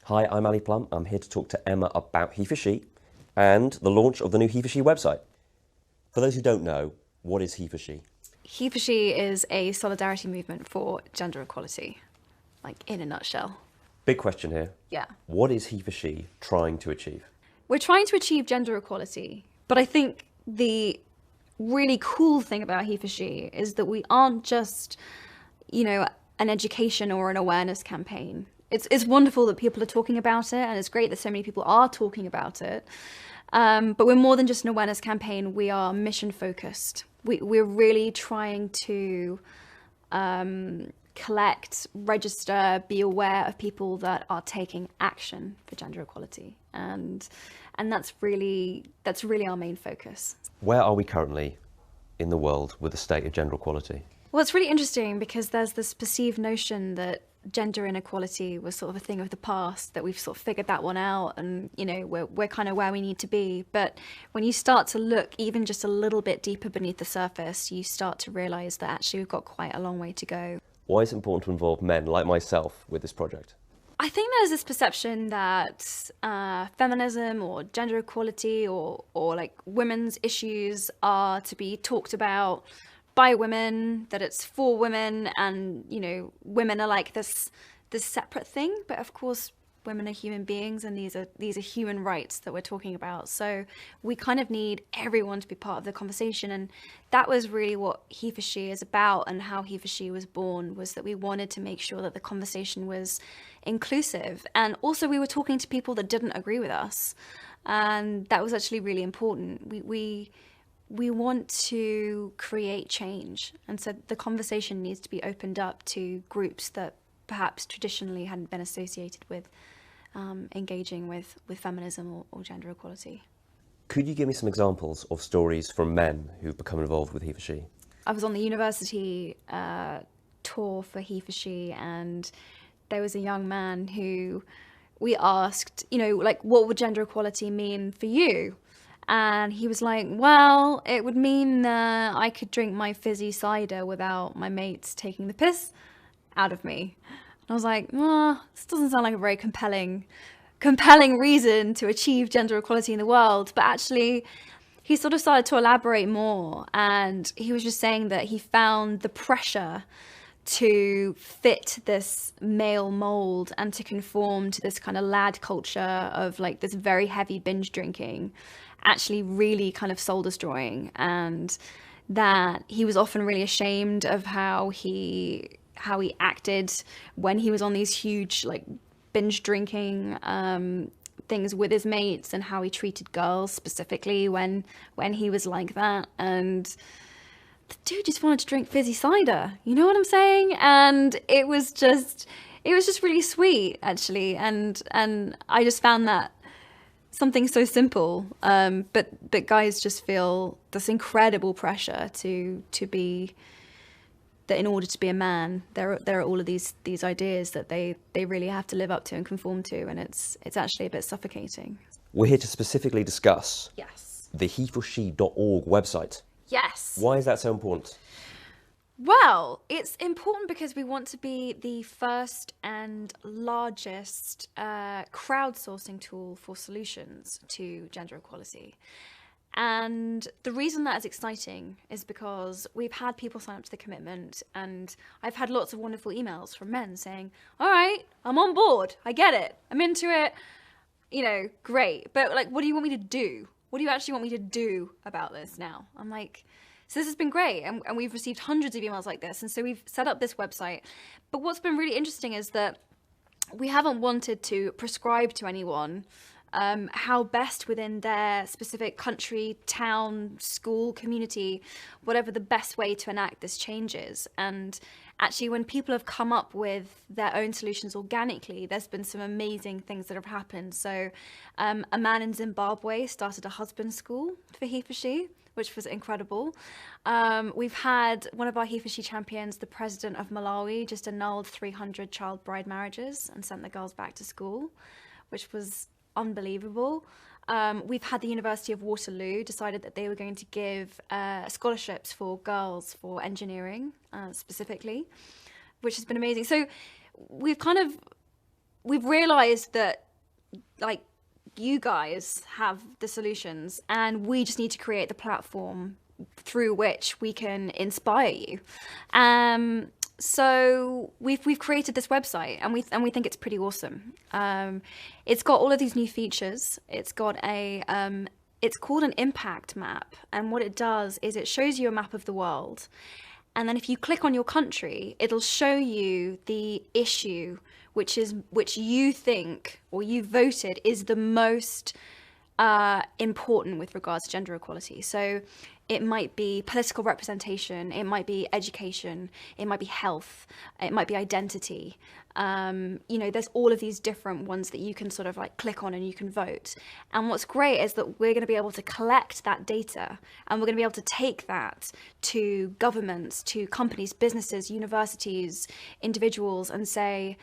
Hi, I'm Ali Plum. I'm here to talk to Emma about HeforShe and the launch of the new HeforShe website. For those who don't know, what is HeforShe? HeforShe is a solidarity movement for gender equality, like in a nutshell. Big question here. Yeah. What is HeforShe trying to achieve? We're trying to achieve gender equality, but I think the really cool thing about HeforShe is that we aren't just, an education or an awareness campaign. It's wonderful that people are talking about it, and it's great that so many people are talking about it. But we're more than just an awareness campaign. We are mission focused. We're really trying to collect, register, be aware of people that are taking action for gender equality, and that's really our main focus. Where are we currently in the world with the state of gender equality? Well, it's really interesting because there's this perceived notion that gender inequality was sort of a thing of the past, that we've sort of figured that one out, and we're kind of where we need to be. But when you start to look even just a little bit deeper beneath the surface, you start to realize that actually we've got quite a long way to go. Why is it important to involve men like myself with this project? I think there's this perception that feminism or gender equality or like women's issues are to be talked about by women, that it's for women, and women are like this separate thing. But of course, women are human beings, and these are human rights that we're talking about. So we kind of need everyone to be part of the conversation, and that was really what HeforShe is about, and how HeforShe was born, was that we wanted to make sure that the conversation was inclusive, and also we were talking to people that didn't agree with us, and that was actually really important. We want to create change, and so the conversation needs to be opened up to groups that perhaps traditionally hadn't been associated with engaging with feminism or gender equality. Could you give me some examples of stories from men who've become involved with HeforShe? I was on the university tour for HeforShe, and there was a young man who we asked, what would gender equality mean for you? And he was like, well, it would mean that I could drink my fizzy cider without my mates taking the piss out of me. And I was like, this doesn't sound like a very compelling reason to achieve gender equality in the world. But actually, he sort of started to elaborate more. And he was just saying that he found the pressure to fit this male mold and to conform to this kind of lad culture of like this very heavy binge drinking actually really kind of soul destroying, and that he was often really ashamed of how he acted when he was on these huge like binge drinking things with his mates, and how he treated girls specifically when he was like that. And the dude just wanted to drink fizzy cider, you know what I'm saying? And it was just really sweet, actually, and I just found that something so simple, but guys just feel this incredible pressure to be, that in order to be a man, there are all of these ideas that they really have to live up to and conform to, and it's actually a bit suffocating. We're here to specifically discuss the Yes. HeforShe.org website. Yes. Why is that so important? Well, it's important because we want to be the first and largest crowdsourcing tool for solutions to gender equality. And the reason that is exciting is because we've had people sign up to the commitment, and I've had lots of wonderful emails from men saying, all right, I'm on board. I get it. I'm into it. Great. But like, what do you want me to do? What do you actually want me to do about this now? I'm like, so this has been great, and we've received hundreds of emails like this, and so we've set up this website. But what's been really interesting is that we haven't wanted to prescribe to anyone how best within their specific country, town, school, community, whatever the best way to enact this change is. And actually, when people have come up with their own solutions organically, there's been some amazing things that have happened. So a man in Zimbabwe started a husband school for HeforShe, which was incredible. We've had one of our HeforShe champions, the president of Malawi, just annulled 300 child bride marriages and sent the girls back to school, which was unbelievable. We've had the University of Waterloo decided that they were going to give scholarships for girls for engineering specifically, which has been amazing. So we've kind of we've realized that, like, you guys have the solutions, and we just need to create the platform through which we can inspire you. So we've created this website, and we think it's pretty awesome. It's got all of these new features. It's got it's called an impact map, and what it does is it shows you a map of the world, and then if you click on your country, it'll show you the issue which you think, or you voted, is the most important with regards to gender equality. So it might be political representation, it might be education, it might be health, it might be identity. There's all of these different ones that you can sort of like click on and you can vote. And what's great is that we're going to be able to collect that data, and we're going to be able to take that to governments, to companies, businesses, universities, individuals, and say,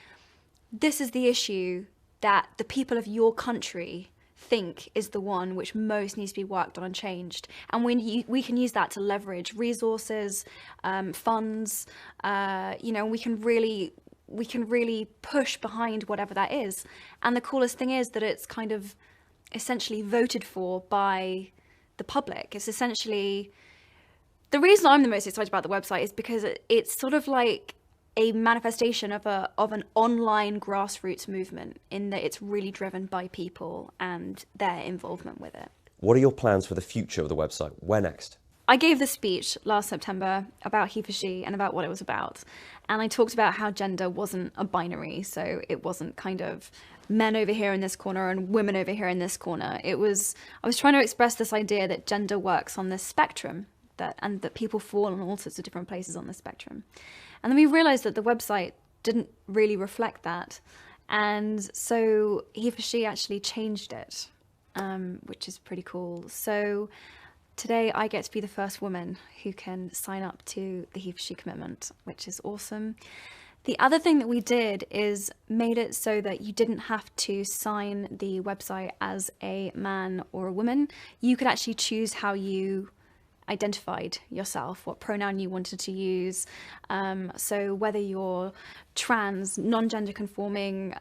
this is the issue that the people of your country think is the one which most needs to be worked on and changed. And we can use that to leverage resources, funds, we can really push behind whatever that is. And the coolest thing is that it's kind of essentially voted for by the public. It's essentially, the reason I'm the most excited about the website is because it's sort of like a manifestation of an online grassroots movement, in that it's really driven by people and their involvement with it. What are your plans for the future of the website? Where next? I gave this speech last September about HeforShe and about what it was about. And I talked about how gender wasn't a binary. So it wasn't kind of men over here in this corner and women over here in this corner. I was trying to express this idea that gender works on this spectrum, and that people fall in all sorts of different places on the spectrum. And then we realized that the website didn't really reflect that. And so HeforShe actually changed it, which is pretty cool. So today I get to be the first woman who can sign up to the HeforShe commitment, which is awesome. The other thing that we did is made it so that you didn't have to sign the website as a man or a woman. You could actually choose how you identified yourself, what pronoun you wanted to use. So whether you're trans, non-gender conforming,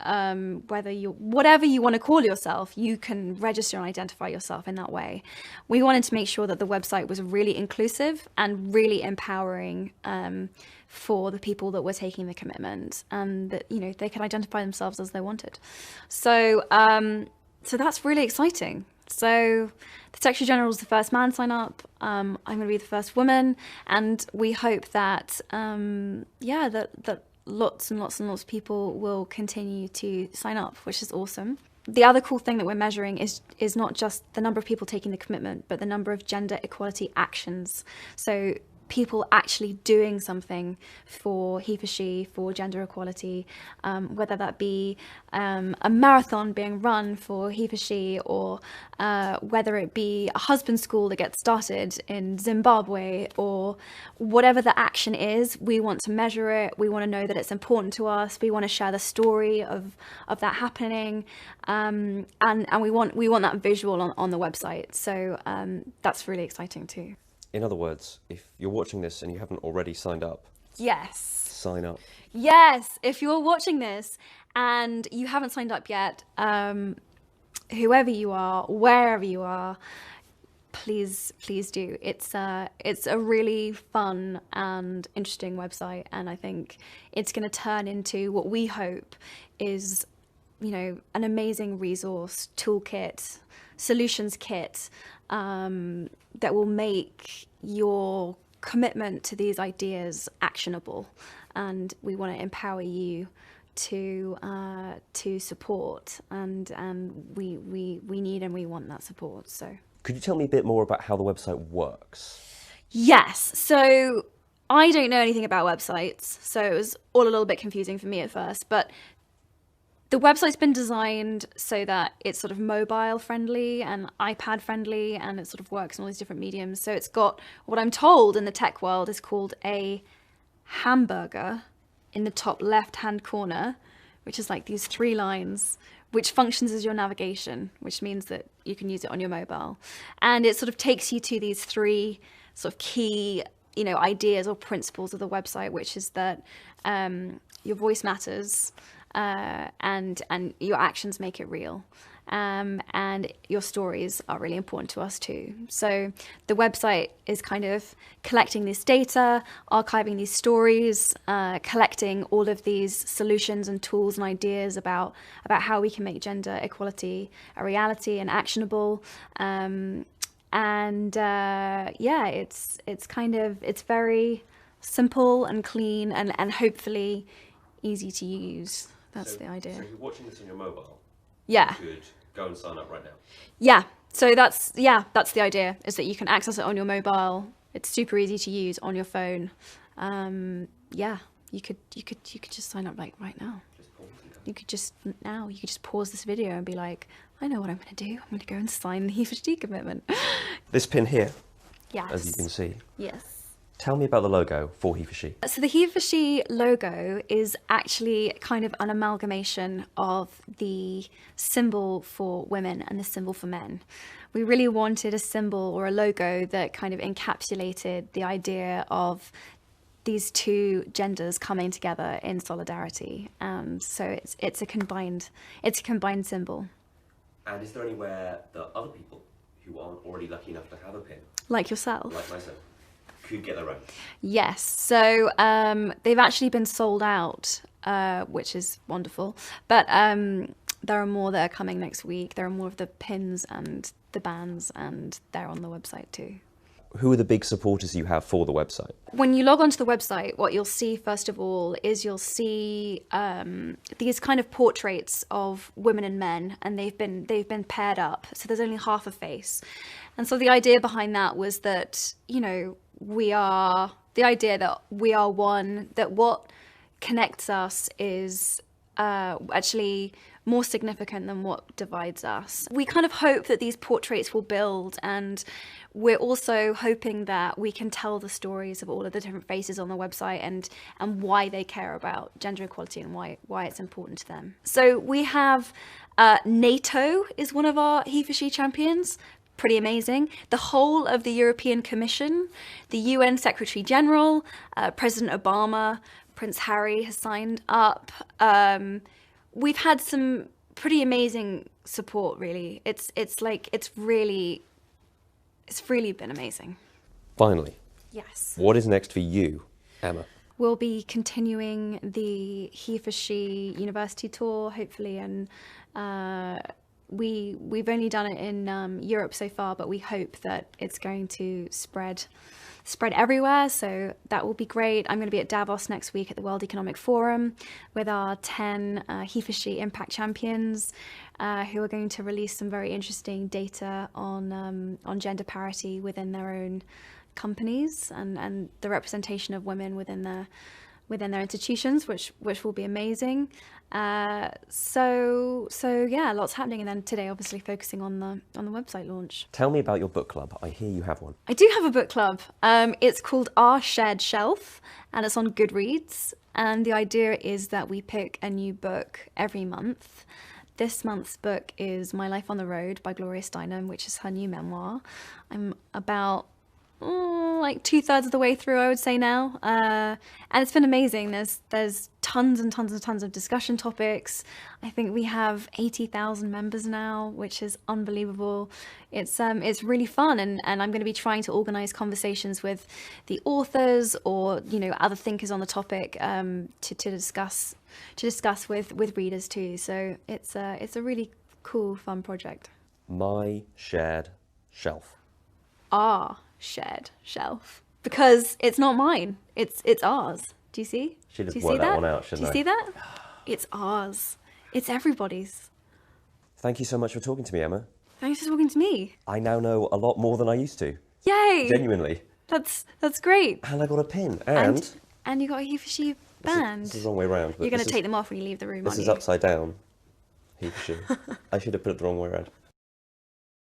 whatever you want to call yourself, you can register and identify yourself in that way. We wanted to make sure that the website was really inclusive and really empowering for the people that were taking the commitment, and that they could identify themselves as they wanted. So that's really exciting. So the Secretary General is the first man to sign up. I'm going to be the first woman, and we hope that that lots and lots and lots of people will continue to sign up, which is awesome. The other cool thing that we're measuring is not just the number of people taking the commitment, but the number of gender equality actions. So people actually doing something for HeforShe, for gender equality, whether that be a marathon being run for HeforShe, or whether it be a husband school that gets started in Zimbabwe, or whatever the action is. We want to measure it. We want to know that it's important to us. We want to share the story of that happening, and we want that visual on the website. So that's really exciting too. In other words, if you're watching this and you haven't already signed up, yes, sign up. Yes, if you're watching this and you haven't signed up yet, whoever you are, wherever you are, please do. It's a really fun and interesting website, and I think it's going to turn into what we hope is, an amazing resource, toolkit, solutions kit, that will make your commitment to these ideas actionable. And we want to empower you to support, and we need and we want that support. So could you tell me a bit more about how the website works? Yes. So I don't know anything about websites, so it was all a little bit confusing for me at first, but the website's been designed so that it's sort of mobile friendly and iPad friendly, and it sort of works in all these different mediums. So it's got what I'm told in the tech world is called a hamburger in the top left-hand corner, which is like these 3 lines, which functions as your navigation, which means that you can use it on your mobile. And it sort of takes you to these 3 sort of key, ideas or principles of the website, which is that your voice matters, and your actions make it real. And your stories are really important to us too. So the website is kind of collecting this data, archiving these stories, collecting all of these solutions and tools and ideas about how we can make gender equality a reality and actionable. It's very simple and clean and hopefully easy to use. That's the idea. So if you're watching this on your mobile, yeah, you could go and sign up right now. Yeah. So that's the idea, is that you can access it on your mobile. It's super easy to use on your phone. You could just sign up like right now. You could just pause this video and be like, I know what I'm going to do. I'm going to go and sign the HeforShe commitment. This pin here, Yes. as you can see. Yes. Tell me about the logo for HeforShe. So the HeforShe logo is actually kind of an amalgamation of the symbol for women and the symbol for men. We really wanted a symbol or a logo that kind of encapsulated the idea of these two genders coming together in solidarity. So it's a combined symbol. And is there anywhere that other people who aren't already lucky enough to have a pin, Like yourself. like myself, could get their own? Yes, so they've actually been sold out, which is wonderful. But there are more that are coming next week. There are more of the pins and the bands, and they're on the website too. Who are the big supporters you have for the website? When you log onto the website, what you'll see first of all is you'll see these kind of portraits of women and men, and they've been paired up. So there's only half a face, and so the idea behind that was that, you know, we are one, that what connects us is actually more significant than what divides us. We kind of hope that these portraits will build, and we're also hoping that we can tell the stories of all of the different faces on the website and why they care about gender equality and why it's important to them. So we have NATO is one of our HeforShe champions. Pretty amazing. The whole of the European Commission, the UN Secretary General, President Obama, Prince Harry has signed up. We've had some pretty amazing support, really. It's really been amazing. Finally, Yes. what is next for you, Emma? We'll be continuing the HeforShe University tour, hopefully, and we've only done it in Europe so far, but we hope that it's going to spread everywhere, so that will be great. I'm going to be at Davos next week at the World Economic Forum with our 10 HeforShe Impact Champions, who are going to release some very interesting data on gender parity within their own companies and the representation of women within their institutions, which will be amazing. So yeah, lots happening. And then today, obviously, focusing on the website launch. Tell me about your book club. I hear you have one. I do have a book club. It's called Our Shared Shelf, and it's on Goodreads. And the idea is that we pick a new book every month. This month's book is My Life on the Road by Gloria Steinem, which is her new memoir. I'm about like 2/3 of the way through, I would say now, and it's been amazing. There's tons and tons and tons of discussion topics. I think we have 80,000 members now, which is unbelievable. It's really fun, and I'm going to be trying to organize conversations with the authors or, you know, other thinkers on the topic to discuss with readers too. So it's a really cool, fun project. My Shared Shelf. Our shared shelf, because it's not mine, it's ours. Do you see? Should have Do you worked see that one out, shouldn't Do you I? see that? It's ours. It's everybody's. Thank you so much for talking to me, Emma. Thanks for talking to me. I now know a lot more than I used to. Yay! Genuinely. That's great. And I got a pin. And you got a HeforShe band. This is the wrong way around. You're going to take them off when you leave the room, This aren't is you? upside down. HeforShe. I should have put it the wrong way around.